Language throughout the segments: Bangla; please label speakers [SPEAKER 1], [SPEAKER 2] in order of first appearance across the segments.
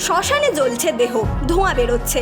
[SPEAKER 1] শ্মশানে জ্বলছে দেহ, ধোঁয়া বেরোচ্ছে,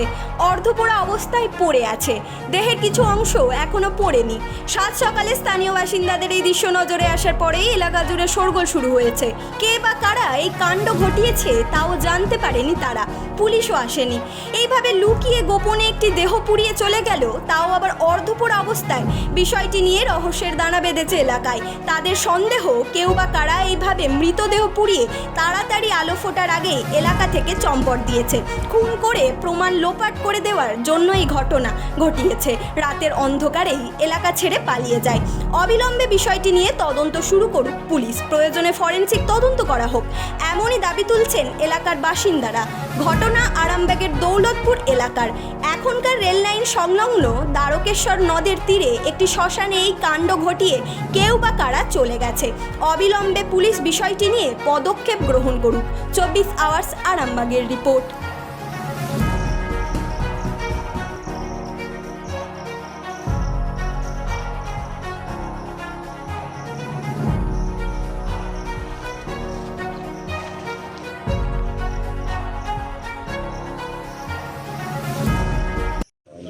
[SPEAKER 1] অর্ধপোড়া অবস্থায় পড়ে আছে, দেহের কিছু অংশ এখনো পড়েনি। সাত সকালে স্থানীয় বাসিন্দাদের এই দৃশ্য নজরে আসার পরেই এলাকা জুড়ে শোরগোল শুরু হয়েছে। কে বা কারা এই কাণ্ড ঘটিয়েছে তাও জানতে পারেনি তারা, পুলিশও আসেনি। এইভাবে লুকিয়ে গোপনে একটি দেহ পুড়িয়ে চলে গেল, তাও আবার অর্ধপোড়া অবস্থায়। বিষয়টি নিয়ে রহস্যের দানা বেঁধেছে এলাকায়। তাদের সন্দেহ, কেউ বা কারা এইভাবে মৃতদেহ পুড়িয়ে তাড়াতাড়ি আলো ফোটার আগেই এলাকা থেকে চম্পট দিয়েছে, খুন করে প্রমাণ লোপাট করে দেওয়ার জন্য এই ঘটনা ঘটিয়েছে। রাতের অন্ধকারেই এলাকা ছেড়ে পালিয়ে যায়। অবিলম্বে বিষয়টি নিয়ে তদন্ত শুরু করুক পুলিশ, প্রয়োজনে ফরেনসিক তদন্ত করা হোক, এমনই দাবি তুলছেন এলাকার বাসিন্দারা। ঘটনা আরামবাগের দৌলতপুর এলাকার। এখনকার রেল লাইন সংলগ্ন দ্বারকেশ্বর নদের তীরে একটি শ্মশানে এই কাণ্ড ঘটিয়ে কেউ বা কারা চলে গেছে। অবিলম্বে পুলিশ বিষয়টি নিয়ে পদক্ষেপ গ্রহণ করুক। 24 আওয়ার্স আরামবাগের রিপোর্ট।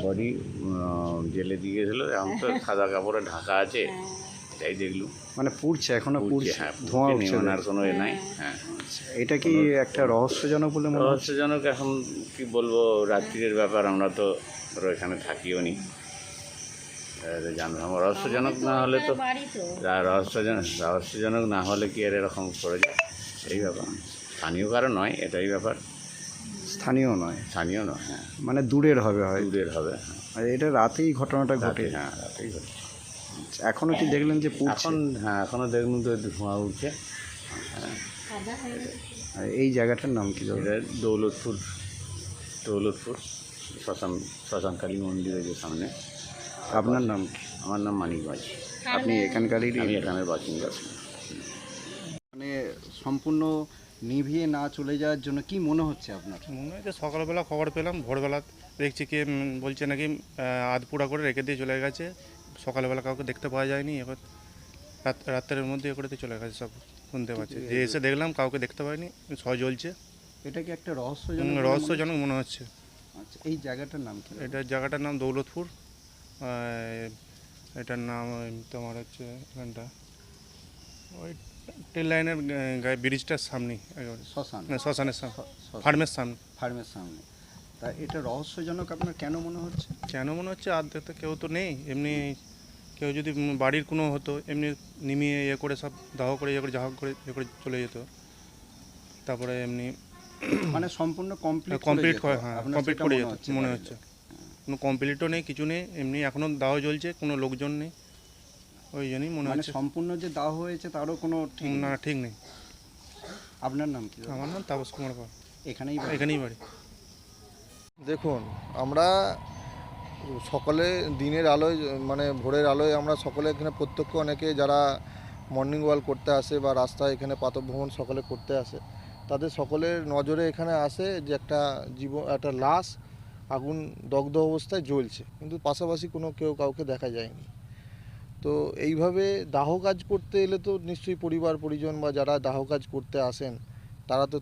[SPEAKER 2] বডি জেলে দিয়ে গেছিলো, এখন তো সাদা কাপড়ে ঢাকা আছে, এটাই দেখলুম।
[SPEAKER 3] মানে পুড়ছে, এখনো পুড়ছে,
[SPEAKER 2] হ্যাঁ,
[SPEAKER 3] ধোঁয়া
[SPEAKER 2] ধোঁয়া
[SPEAKER 3] উঠছে।
[SPEAKER 2] আর কোনো এ নাই। হ্যাঁ,
[SPEAKER 3] এটা কি একটা রহস্যজনক বলে মনে হচ্ছে?
[SPEAKER 2] রহস্যজনক এখন কি বলবো, রাত্রির ব্যাপার, আমরা তো ধরো এখানে থাকিও নি, জানলাম। রহস্যজনক না হলে তো রহস্যজনক না হলে কি আর এরকম করে যায়, এই ব্যাপার। স্থানীয় কারণ নয়, এটাই ব্যাপার।
[SPEAKER 3] স্থানীয় নয়,
[SPEAKER 2] স্থানীয় নয়, হ্যাঁ,
[SPEAKER 3] মানে দূরের হবে, হয়
[SPEAKER 2] দূরের হবে।
[SPEAKER 3] আর এটা রাতেই ঘটনাটা ঘটে।
[SPEAKER 2] হ্যাঁ, রাতেই ঘটে।
[SPEAKER 3] এখনো কি দেখলেন যে পুড়ছে?
[SPEAKER 2] এখন হ্যাঁ, এখনও দেখুন তো ধোঁয়া উঠছে।
[SPEAKER 3] আর এই জায়গাটার নাম কি?
[SPEAKER 2] এটা দৌলতপুর শ্মশানকালী মন্দিরের যে সামনে।
[SPEAKER 3] আপনার নাম কি?
[SPEAKER 2] আমার নাম মানিক বাজ।
[SPEAKER 3] আপনি এখানকারই?
[SPEAKER 2] আমি এখানের বাসিন্দা।
[SPEAKER 3] মানে সম্পূর্ণ নিভিয়ে না চলে যাওয়ার জন্য কি মনে হচ্ছে আপনার?
[SPEAKER 4] মনে হয় যে সকালবেলা খবর পেলাম, ভোরবেলা দেখছি কি বলছে নাকি আধপুরা করে রেখে দিয়ে চলে গেছে। সকালবেলা কাউকে দেখতে পাওয়া যায়নি, এবার রাতের মধ্যে এ করে দিয়ে চলে গেছে, সব শুনতে পাচ্ছি। যে এসে দেখলাম কাউকে দেখতে পাইনি, সহ জ্বলছে।
[SPEAKER 3] এটা কি একটা
[SPEAKER 4] রহস্যজনক মনে হচ্ছে।
[SPEAKER 3] আচ্ছা, এই জায়গাটার নাম কি?
[SPEAKER 4] এটার জায়গাটার নাম দৌলতপুর। এটার নাম তোমার হচ্ছে এখানটা ওই ট্রেন লাইনের গায়ে ব্রিজটার সামনেই, একেবারে
[SPEAKER 3] শ্মশান,
[SPEAKER 4] শ্মশানের সামনে, ফার্মের সামনে।
[SPEAKER 3] ফার্মের সামনে। তা এটা রহস্যজনক আপনার কেন মনে হচ্ছে?
[SPEAKER 4] কেন মনে হচ্ছে, আর দেখতে কেউ তো নেই। এমনি কেউ যদি বাড়ির কোনো হতো, এমনি নিমিয়ে ইয়ে করে সব দাহ করে ইয়ে করে জাহাজ করে ইয়ে করে চলে যেত। তারপরে এমনি
[SPEAKER 3] মানে সম্পূর্ণ কমপ্লিট
[SPEAKER 4] করে, হ্যাঁ, কমপ্লিট করে যেত মনে হচ্ছে। কোনো কমপ্লিটও নেই, কিছু নেই, এমনি এখনও দাহ জ্বলছে, কোনো লোকজন নেই, ওই জন্যই মনে হচ্ছে।
[SPEAKER 3] সম্পূর্ণ যে দাহ হয়েছে তারও কোনো
[SPEAKER 4] না, ঠিক নেই।
[SPEAKER 3] আপনার নাম কি?
[SPEAKER 4] আমার নাম তাপস কুমার পাল।
[SPEAKER 3] এখানেই
[SPEAKER 4] বাড়ি।
[SPEAKER 5] দেখুন, আমরা সকালে দিনের আলোয়, মানে ভোরের আলোয় আমরা সকলে এখানে প্রত্যক্ষ, অনেকে যারা মর্নিং ওয়াক করতে আসে বা রাস্তায় এখানে প্রাতঃভ্রমণ সকালে করতে আসে, তাদের সকলের নজরে এখানে আসে যে একটা লাশ আগুন দগ্ধ অবস্থায় জ্বলছে, কিন্তু পাশাপাশি কেউ কাউকে দেখা যায়নি। তো এইভাবে দাহ কাজ করতে এলে তো নিশ্চয়ই পরিবার পরিজন বা যারা দাহ কাজ করতে আসেন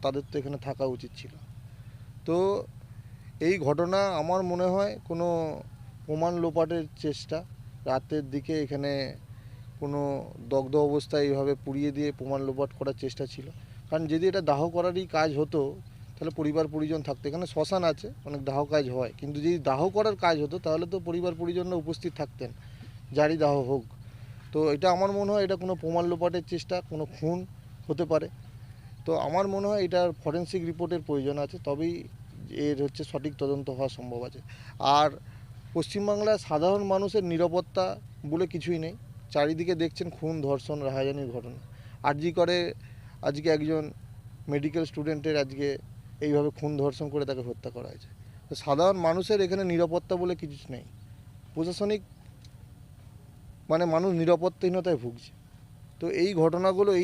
[SPEAKER 5] তাদের তো এখানে থাকা উচিত ছিল। তো এই ঘটনা আমার মনে হয় কোনো প্রমাণ লোপাটের চেষ্টা। রাতের দিকে এখানে কোনো দগ্ধ অবস্থায় এইভাবে পুড়িয়ে দিয়ে প্রমাণ লোপাট করার চেষ্টা ছিল। কারণ যদি এটা দাহ করারই কাজ হতো তাহলে পরিবার পরিজন থাকতো। এখানে শ্মশান আছে, অনেক দাহ কাজ হয়, কিন্তু যদি দাহ করার কাজ হতো তাহলে তো পরিবার পরিজনরা উপস্থিত থাকতেন, যারই দাহ হোক। তো এটা আমার মনে হয় এটা কোনো প্রমাণ লোপাটের চেষ্টা, কোনো খুন হতে পারে। তো আমার মনে হয় এটার ফরেনসিক রিপোর্টের প্রয়োজন আছে, তবেই এর সঠিক তদন্ত হওয়া সম্ভব আছে। আর পশ্চিমবাংলার সাধারণ মানুষের নিরাপত্তা বলে কিছুই নেই। চারিদিকে দেখছেন খুন, ধর্ষণ, রাহাজানির ঘটনা। আরজি করে আজকে একজন মেডিকেল স্টুডেন্টের এইভাবে খুন ধর্ষণ করে তাকে হত্যা করা হয়েছে। তো সাধারণ মানুষের এখানে নিরাপত্তা বলে কিছু নেই। প্রশাসনিক মানে মানুষ নিরাপত্তাহীনতায় ভুগছে। তো এই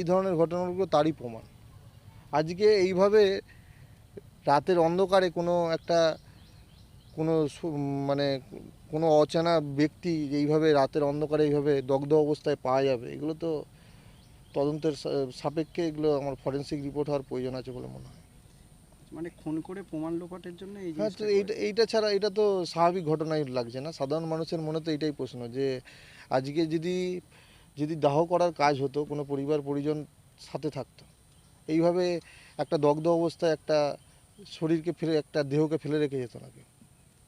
[SPEAKER 5] ধরনের ঘটনাগুলো তারই প্রমাণ। আজকে এইভাবে রাতের অন্ধকারে কোনো অচেনা ব্যক্তি এইভাবে রাতের অন্ধকারে এইভাবে দগ্ধ অবস্থায় পাওয়া যাবে, এগুলো তো তদন্তের সাপেক্ষে এগুলো আমার ফরেনসিক রিপোর্ট হওয়ার প্রয়োজন আছে বলে মনে হয়।
[SPEAKER 3] মানে খুন করে প্রমাণ লোপাটের জন্য এই
[SPEAKER 5] হ্যাঁ, তো
[SPEAKER 3] জিনিসটা
[SPEAKER 5] এইটা ছাড়া এটা তো স্বাভাবিক ঘটনাই লাগছে না? সাধারণ মানুষের মনে তো এটাই প্রশ্ন যে আজকে যদি দাহ করার কাজ হতো, কোনো পরিবার পরিজন সাথে থাকতো, এইভাবে একটা দগ্ধ অবস্থায় একটা শরীরকে ফেলে, একটা দেহকে ফেলে রেখে যেত না কেউ।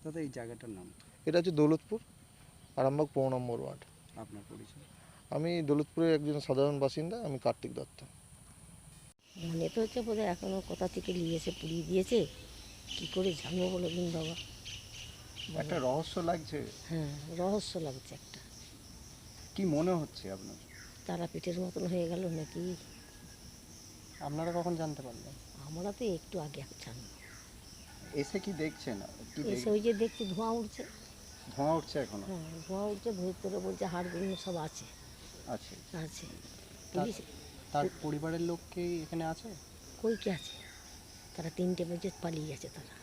[SPEAKER 3] দাদা এই জায়গাটার নাম
[SPEAKER 5] এটা হচ্ছে দৌলতপুর, আরামবাগ ১৫ নম্বর ওয়ার্ড।
[SPEAKER 3] আপনার পরিচয়?
[SPEAKER 5] আমি দৌলতপুরের একজন সাধারণ বাসিন্দা, আমি কার্তিক দত্ত।
[SPEAKER 6] মনে তো হচ্ছে বোধহয় এখনও কোথা থেকে নিয়েছে, পুড়িয়ে দিয়েছে, কী করে জানবো বলো দিন বাবা।
[SPEAKER 3] একটা রহস্য লাগছে,
[SPEAKER 6] হ্যাঁ, রহস্য লাগছে একটা।
[SPEAKER 3] কি মনে হচ্ছে আপনার?
[SPEAKER 6] তারাপীঠের মতন হয়ে গেল নাকি।
[SPEAKER 3] আপনারা কখন জানতে পারলেন?
[SPEAKER 6] আমরা তো একটু আগে জানবো,
[SPEAKER 3] এসে কি দেখছেন? কি
[SPEAKER 6] এসে ওই যে দেখছি ধোঁয়া উঠছে।
[SPEAKER 3] ধোঁয়া উঠছে এখনো?
[SPEAKER 6] হ্যাঁ, ধোঁয়া উঠছে, ভেতরে বলছে হাড়গুলো সব আছে
[SPEAKER 3] আছে।
[SPEAKER 6] আছে পুলিশ
[SPEAKER 3] তার পরিবারের লোক কি এখানে আছে?
[SPEAKER 6] কই কে আছে, তারা 3টে বাজে পালিয়ে গেছে, তারা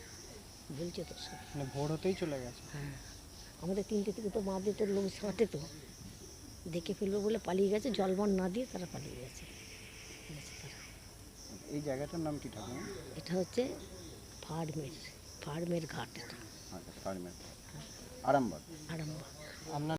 [SPEAKER 6] বলছে তো সব।
[SPEAKER 3] মানে ভোর হতেই চলে গেছে?
[SPEAKER 6] হ্যাঁ, আমাদের 3টে থেকে তো মা দিয়ে তো লোক ছাঁটে, তো দেখে ফেলবো বলে পালিয়ে গেছে, জলবন না দিয়ে তারা পালিয়ে গেছে। তারা
[SPEAKER 3] এই জায়গাটার নাম কি ঠাকুর?
[SPEAKER 6] এটা হচ্ছে ফার্মের ঘাট, এটা
[SPEAKER 3] আচ্ছা, ফার্মের আরামবাগ।
[SPEAKER 6] আরামবাগ।
[SPEAKER 3] আপনার